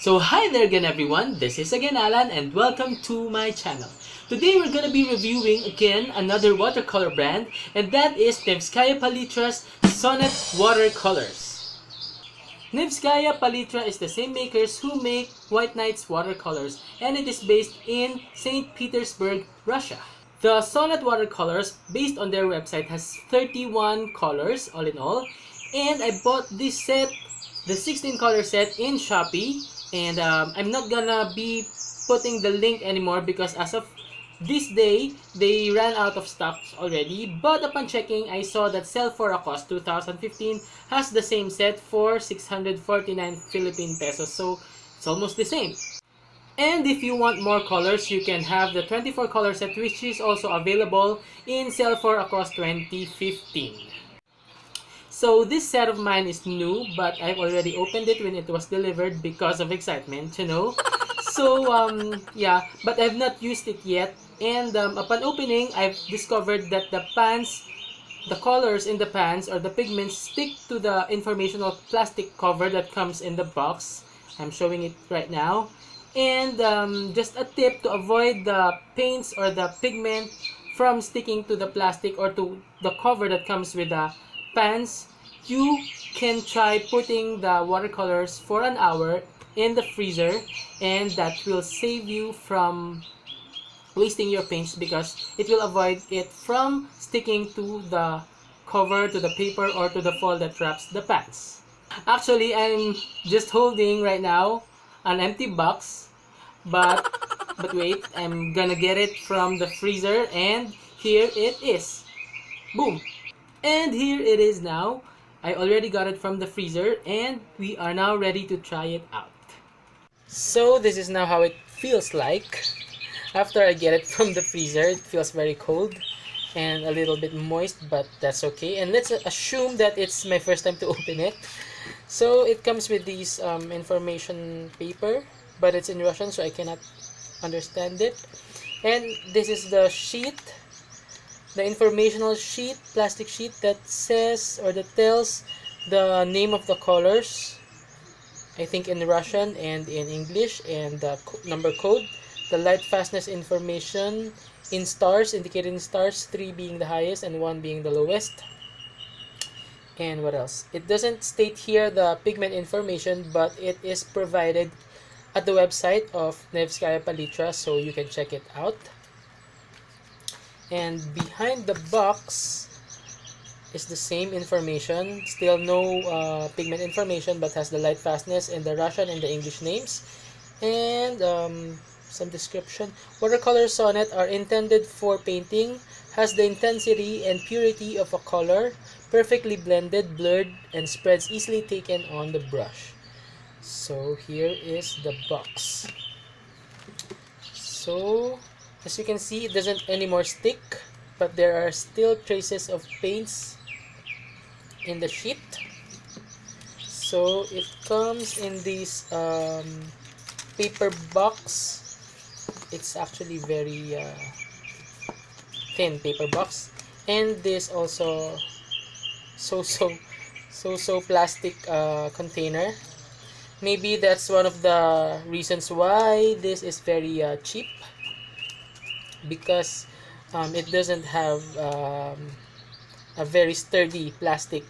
So hi there again everyone, this is again Alan and welcome to my channel. Today we're gonna be reviewing again another watercolor brand, and that is Neskaya Palitra's Sonnet Watercolors. Neskaya Palitra is the same makers who make White Nights watercolors, and it is based in St. Petersburg, Russia. The Sonnet Watercolors, based on their website, has 31 colors all in all, and I bought this set, the 16 color set, in Shopee. And I'm not gonna be putting the link anymore because as of this day, they ran out of stock already. But upon checking, I saw that Sell for a Cost 2015 has the same set for 649 Philippine pesos. So it's almost the same. And if you want more colors, you can have the 24 color set, which is also available in Sell for a Cost 2015. So this set of mine is new, but I've already opened it when it was delivered because of excitement, you know. So yeah, but I've not used it yet. And upon opening, I've discovered that the pans, the colors in the pans or the pigments stick to the informational plastic cover that comes in the box. I'm showing it right now. And just a tip to avoid the paints or the pigment from sticking to the plastic or to the cover that comes with the pans, you can try putting the watercolors for an hour in the freezer, and that will save you from wasting your paints because it will avoid it from sticking to the cover, to the paper, or to the foil that wraps the pans. Actually, I'm just holding right now an empty box, but wait, I'm gonna get it from the freezer, and here it is. Boom! And here it is now. I already got it from the freezer and we are now ready to try it out. So this is now how it feels like. After I get it from the freezer, it feels very cold and a little bit moist, but that's okay. And let's assume that it's my first time to open it. So it comes with these information paper, but it's in Russian so I cannot understand it. And this is the sheet, the informational sheet, plastic sheet that says or that tells the name of the colors, I think in Russian and in English, and the number code, the light fastness information in stars, indicated in stars, 3 being the highest and 1 being the lowest. And what else? It doesn't state here the pigment information, but it is provided at the website of Neskaya Palitra, so you can check it out. And behind the box is the same information, still no pigment information, but has the light fastness and the Russian and the English names, and some description. Watercolor sonnet are intended for painting, has the intensity and purity of a color, perfectly blended, blurred, and spreads easily taken on the brush. So here is the box. So as you can see, it doesn't anymore stick, but there are still traces of paints in the sheet. So it comes in this paper box. It's actually very thin paper box, and this also so plastic container. Maybe that's one of the reasons why this is very cheap, because it doesn't have a very sturdy plastic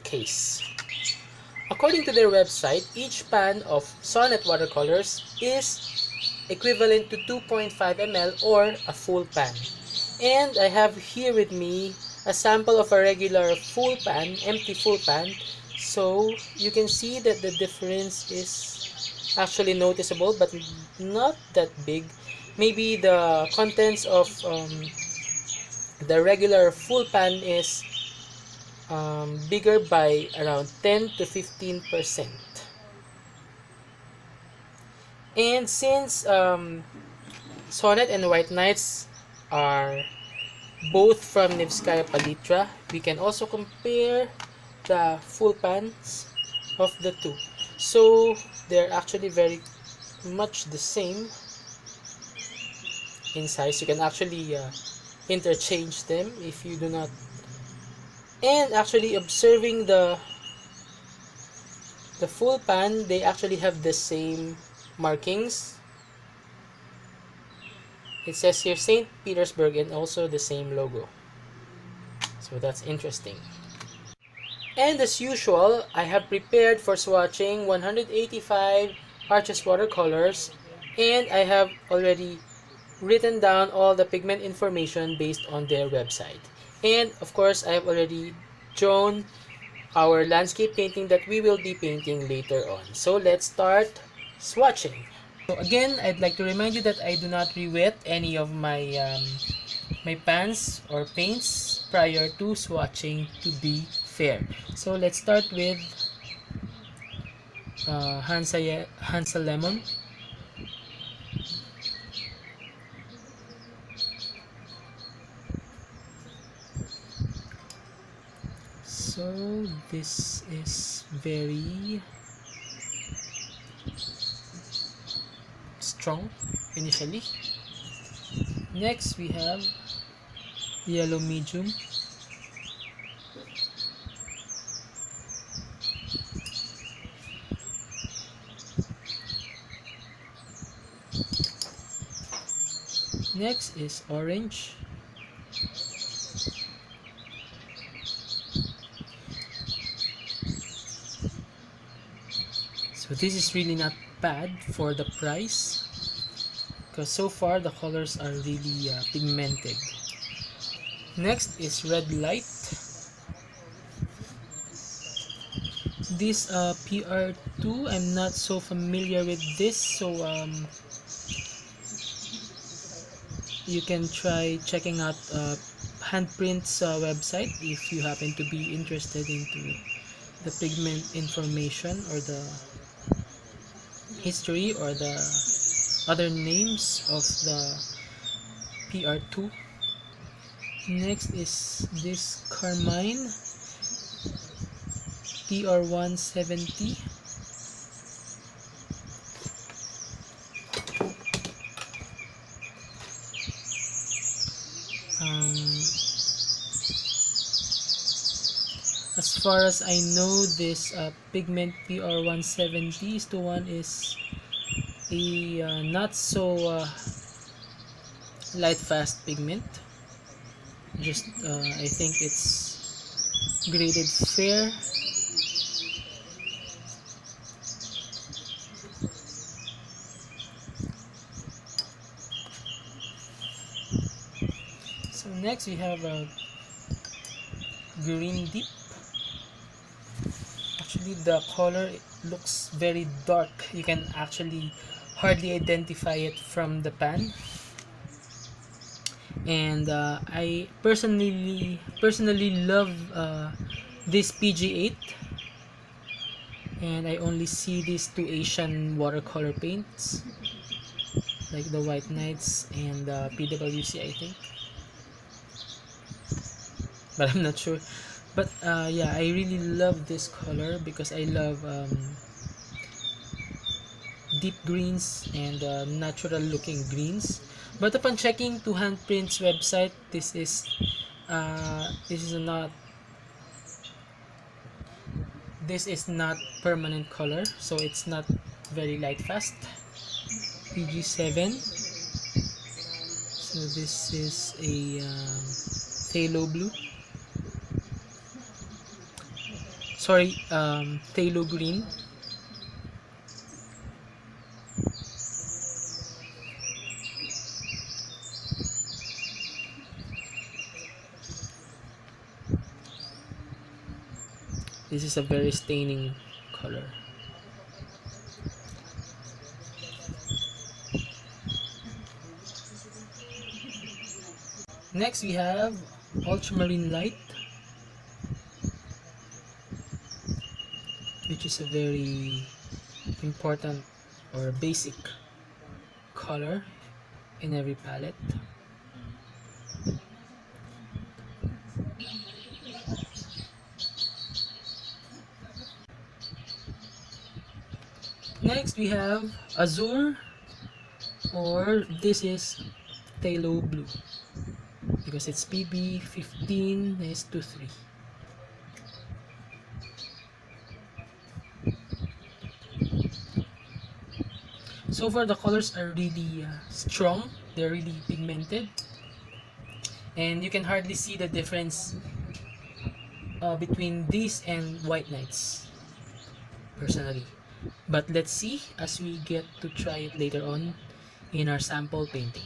case. According to their website, each pan of Sonnet watercolors is equivalent to 2.5 ml or a full pan. And I have here with me a sample of a regular full pan, empty full pan. So you can see that the difference is actually noticeable, but not that big. Maybe the contents of the regular full pan is bigger by around 10 to 15%. And since Sonnet and White Nights are both from Neskaya Palitra, we can also compare the full pans of the two. So they're actually very much the same in size. You can actually interchange them if you do not. And actually observing the full pan, they actually have the same markings. It says here St. Petersburg and also the same logo. So that's interesting. And as usual, I have prepared for swatching 185 Arches watercolors, and I have already written down all the pigment information based on their website. And of course, I have already drawn our landscape painting that we will be painting later on. So let's start swatching. So again, I'd like to remind you that I do not re-wet any of my pans or paints prior to swatching to be fair. So let's start with Hansa Lemon. So this is very strong initially. Next we have yellow medium. Next is orange. So this is really not bad for the price, because so far the colors are really pigmented. Next is red light. This PR2, I'm not so familiar with this, so you can try checking out Handprint's website if you happen to be interested into the pigment information or the history or the other names of the PR2. Next is this carmine PR170. As far as I know, this pigment PR170 is the one is a not so light fast pigment. Just I think it's graded fair. So next we have a green deep. Actually the color looks very dark. You can actually hardly identify it from the pan. And I personally love this PG8, and I only see these two Asian watercolor paints like the White Knights and PWC, I think, but I'm not sure. But yeah, I really love this color because I love deep greens and natural looking greens. But upon checking to Handprint's website, this is not permanent color, so it's not very light fast. PG7. So this is a phthalo blue. Sorry, phthalo green. This is a very staining color. Next we have ultramarine light, which is a very important or basic color in every palette. Next we have azure, or this is phthalo blue because it's PB15:3. So far the colors are really strong, they're really pigmented, and you can hardly see the difference between these and white nights personally. But let's see as we get to try it later on in our sample painting.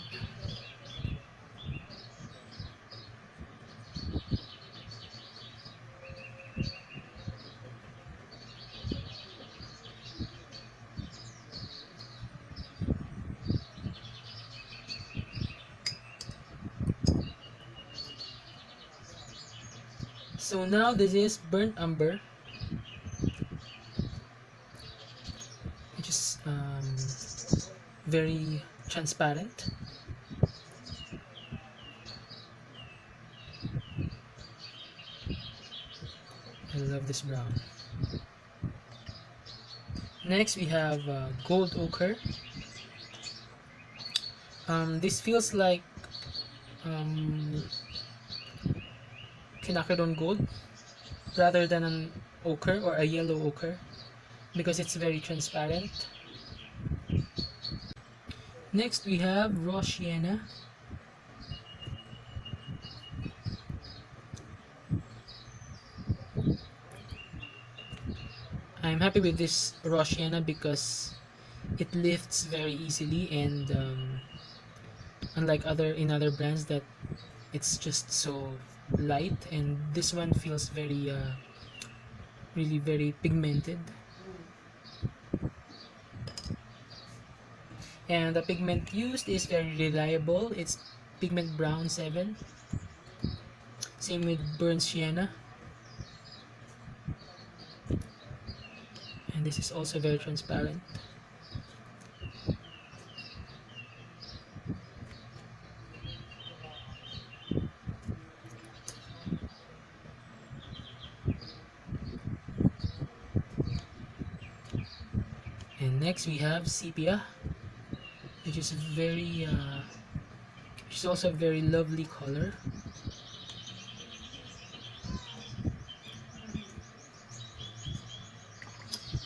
So now this is burnt umber, which is very transparent. I love this brown. Next we have gold ochre. This feels like quinacridone gold rather than an ochre or a yellow ochre because it's very transparent. Next we have raw sienna. I'm happy with this raw sienna because it lifts very easily, and unlike other brands that it's just so light, and this one feels very really very pigmented. And the pigment used is very reliable. It's pigment brown 7. Same with burnt sienna. And this is also very transparent. And next we have sepia, which is which is also a very lovely color.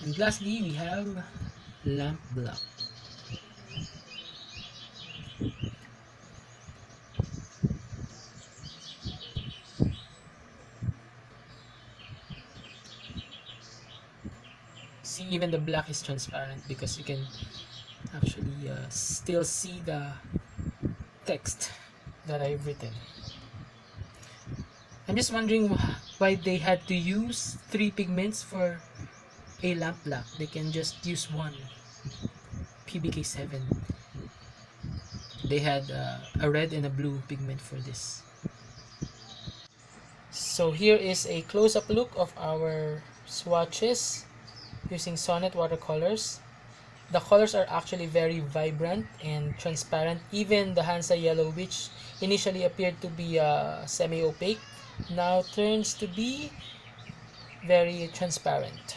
And lastly we have lamp black. See, even the black is transparent because you can actually still see the text that I've written. I'm just wondering why they had to use 3 pigments for a lamp black. They can just use one PBK7. They had a red and a blue pigment for this. So here is a close-up look of our swatches using Sonnet Watercolors. The colors are actually very vibrant and transparent. Even the Hansa yellow, which initially appeared to be semi-opaque, now turns to be very transparent.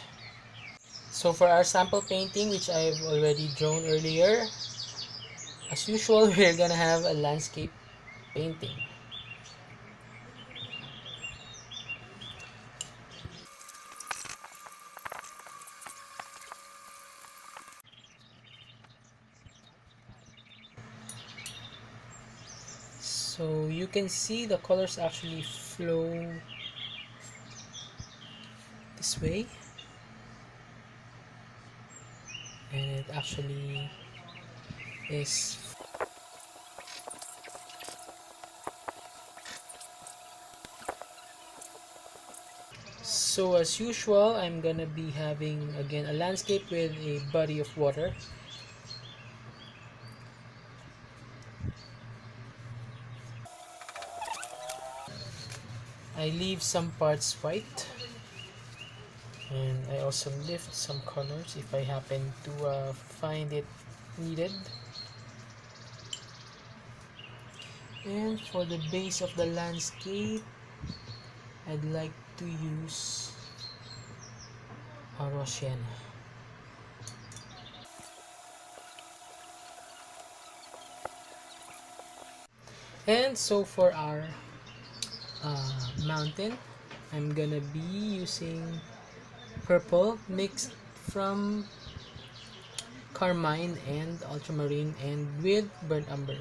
So for our sample painting, which I've already drawn earlier, as usual, we're gonna have a landscape painting. So you can see the colors actually flow this way, and it actually is so as usual. I'm gonna be having again a landscape with a body of water. I leave some parts white, and I also lift some colors if I happen to find it needed. And for the base of the landscape, I'd like to use a raw sienna. And so for our mountain, I'm gonna be using purple mixed from carmine and ultramarine and with burnt umber.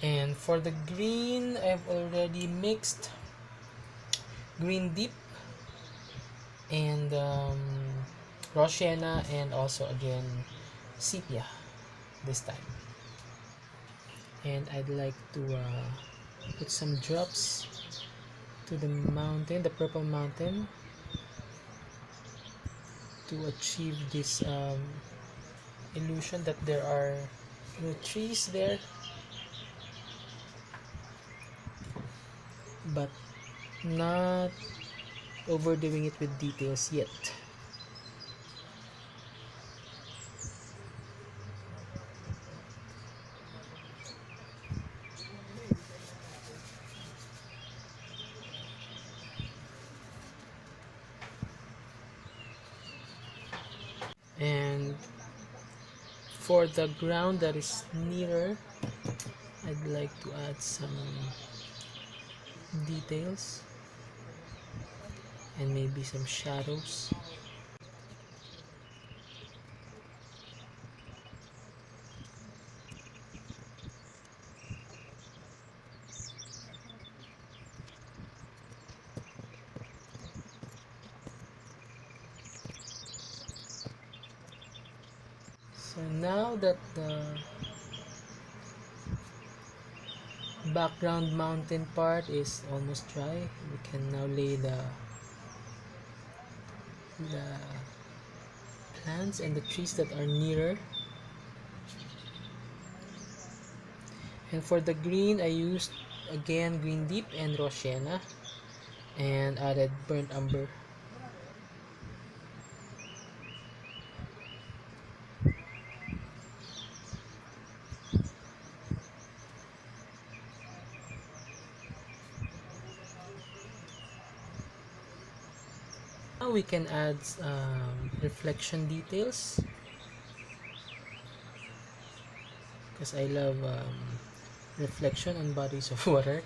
And for the green, I've already mixed green deep and raw sienna, and also again sepia this time. And I'd like to put some drops to the mountain, the purple mountain, to achieve this illusion that there are trees there, but not overdoing it with details yet. And for the ground that is nearer, I'd like to add some details and maybe some shadows. So now that the background mountain part is almost dry, we can now lay the plants and the trees that are nearer. And for the green, I used again green deep and raw sienna and added burnt umber. Now we can add reflection details, because I love reflection on bodies of water.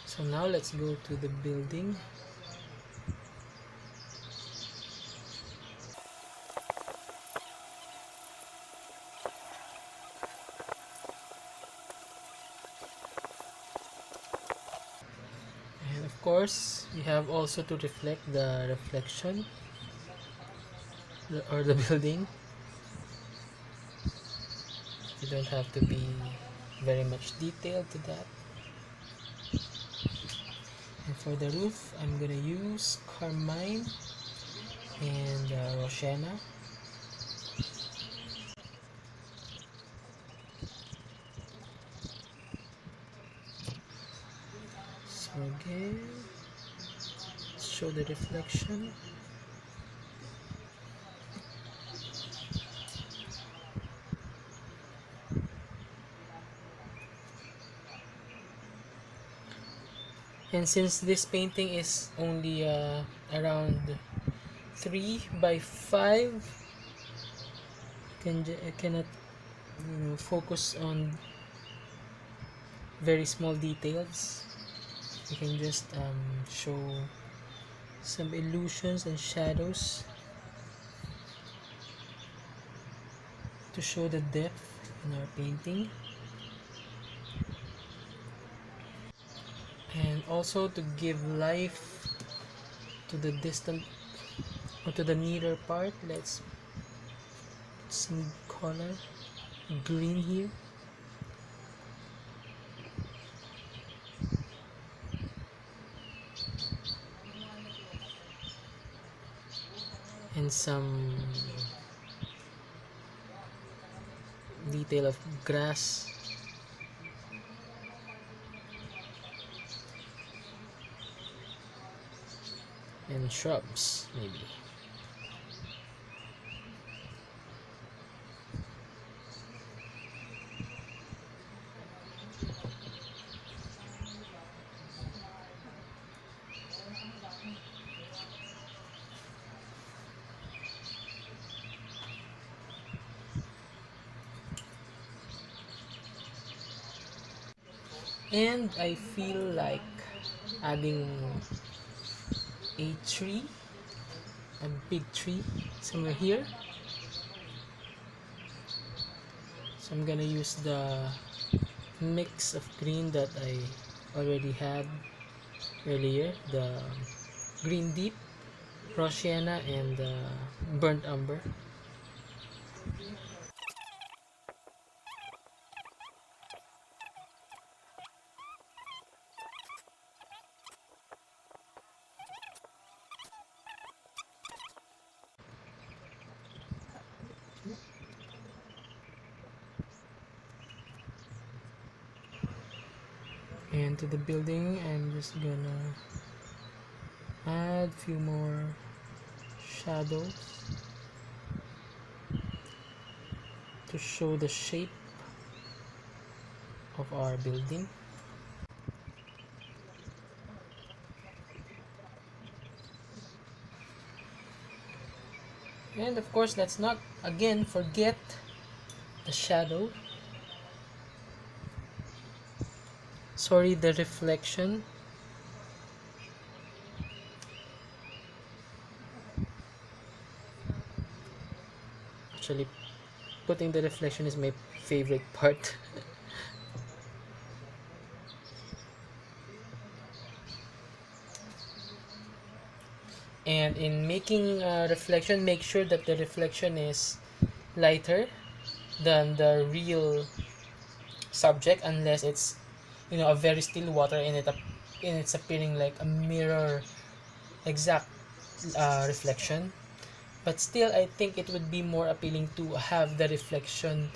So now let's go to the building. And of course, you have also to reflect the reflection or the building. You don't have to be very much detailed to that. And for the roof, I'm gonna use carmine and raw sienna. So again, show the reflection. And since this painting is only around 3 by 5, I cannot focus on very small details. You can just show some illusions and shadows to show the depth in our painting, and also to give life to the distant or to the nearer part. Let's put some color green here. And some detail of grass. and shrubs maybe. And I feel like adding a tree, a big tree somewhere here. So I'm gonna use the mix of green that I already had earlier, the green deep, raw sienna, and burnt umber. And to the building, I'm just gonna add a few more shadows to show the shape of our building. And of course, let's not again forget the shadow. Sorry, the reflection. Actually, putting the reflection is my favorite part. And in making a reflection, make sure that the reflection is lighter than the real subject, unless it's, you know, a very still water and it's appearing like a mirror exact reflection. But still, I think it would be more appealing to have the reflection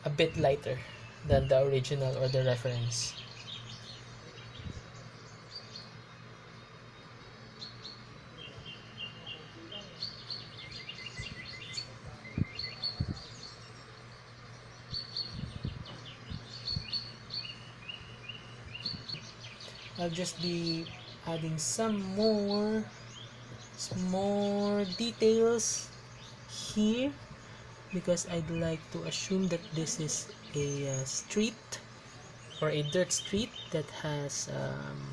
a bit lighter than the original or the reference. I'll just be adding some more details here, because I'd like to assume that this is a street or a dirt street that has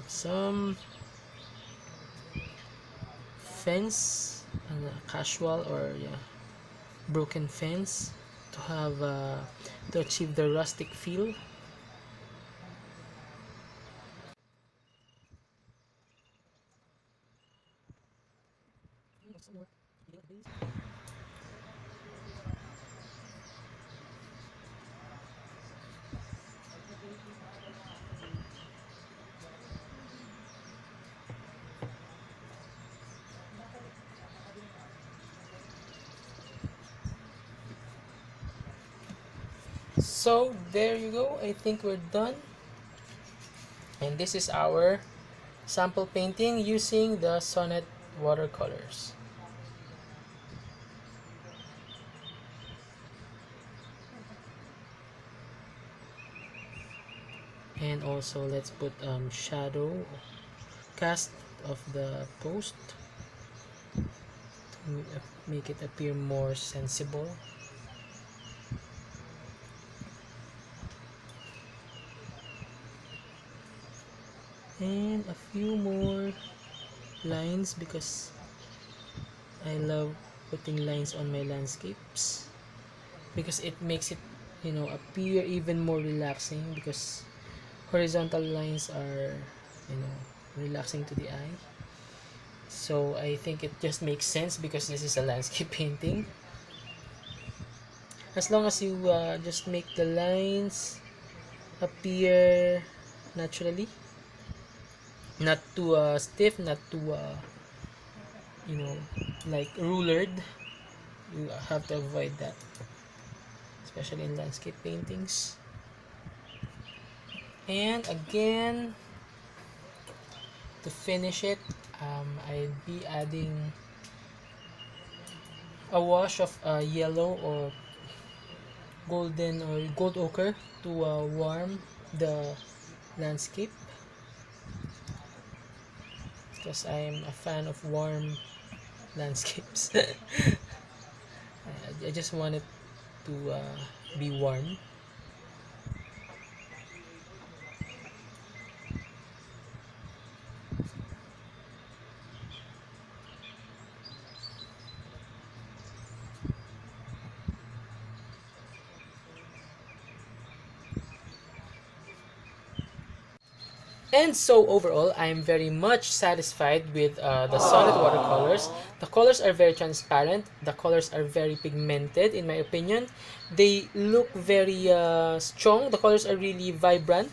some fence, casual or yeah, broken fence, to have to achieve the rustic feel. So there you go, I think we're done. And this is our sample painting using the Sonnet watercolors. And also let's put shadow cast of the post to make it appear more sensible. And a few more lines, because I love putting lines on my landscapes, because it makes it, you know, appear even more relaxing, because horizontal lines are, you know, relaxing to the eye. So I think it just makes sense, because this is a landscape painting. As long as you just make the lines appear naturally, not too stiff, not too you know, like rulered. You have to avoid that, especially in landscape paintings. And again, to finish it, I'd be adding a wash of yellow or golden or gold ochre to warm the landscape, because I am a fan of warm landscapes. I just want it to be warm. And so overall, I'm very much satisfied with the Sonnet watercolors. The colors are very transparent. The colors are very pigmented, in my opinion. They look very strong. The colors are really vibrant.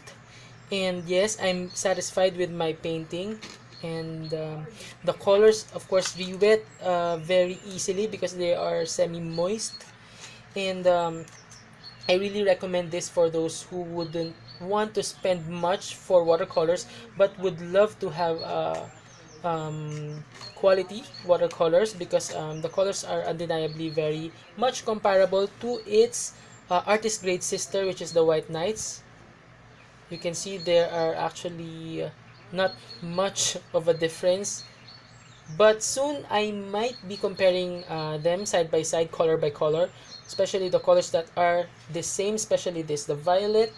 And yes, I'm satisfied with my painting. And the colors, of course, re-wet very easily because they are semi-moist. And I really recommend this for those who wouldn't want to spend much for watercolors but would love to have quality watercolors, because the colors are undeniably very much comparable to its artist grade sister, which is the White Knights. You can see there are actually not much of a difference, but soon I might be comparing them side by side, color by color, especially the colors that are the same, especially this, the violet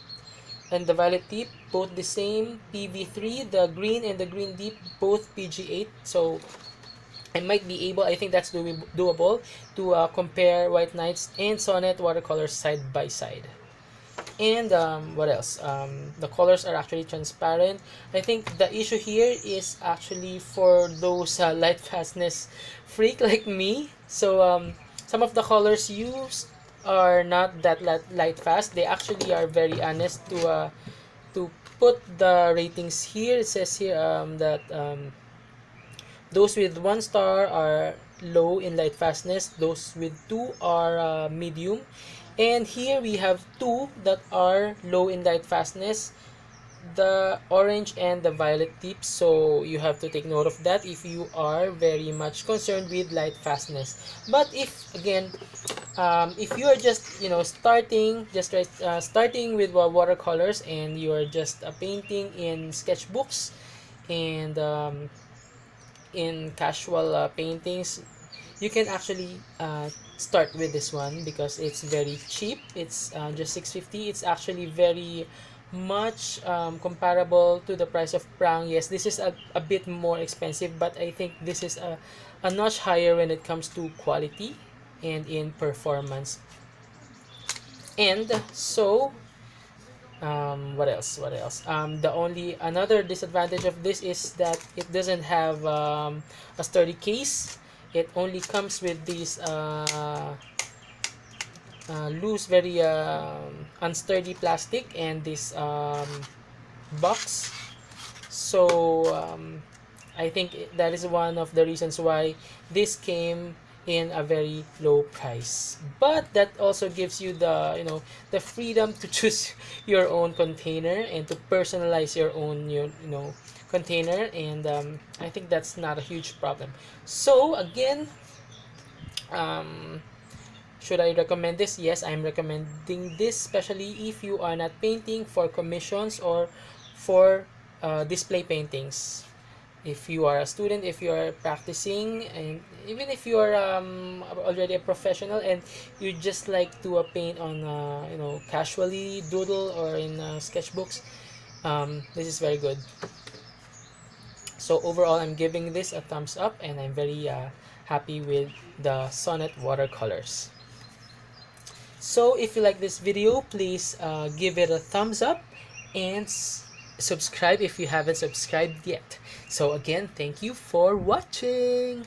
and the violet deep, both the same, PV3, the green and the green deep, both PG8. So I might be able, I think that's doable, to compare White Knights and Sonnet watercolors side by side. And what else? The colors are actually transparent. I think the issue here is actually for those light fastness freak like me. So some of the colors used are not that light fast. They actually are very honest to put the ratings here. It says here that those with 1 star are low in light fastness. Those with 2 are medium. And here we have 2 that are low in light fastness, the orange and the violet tips. So you have to take note of that if you are very much concerned with light fastness. But if again, if you are just starting with watercolors, and you are just painting in sketchbooks and in casual paintings, you can actually start with this one because it's very cheap. It's just $6.50. It's actually very much comparable to the price of Prang. Yes, this is a bit more expensive, but I think this is a notch higher when it comes to quality and in performance. And so what else? The only another disadvantage of this is that it doesn't have a sturdy case. It only comes with these loose, very unsturdy plastic and this box. So I think that is one of the reasons why this came in a very low price. But that also gives you the the freedom to choose your own container and to personalize your own container, and I think that's not a huge problem. So again, should I recommend this? Yes, I'm recommending this, especially if you are not painting for commissions or for display paintings. If you are a student, if you are practicing, and even if you are already a professional and you just like to paint on casually, doodle, or in sketchbooks, this is very good. So overall, I'm giving this a thumbs up, and I'm very happy with the Sonnet watercolors. So if you like this video, please give it a thumbs up and subscribe if you haven't subscribed yet. So again, thank you for watching.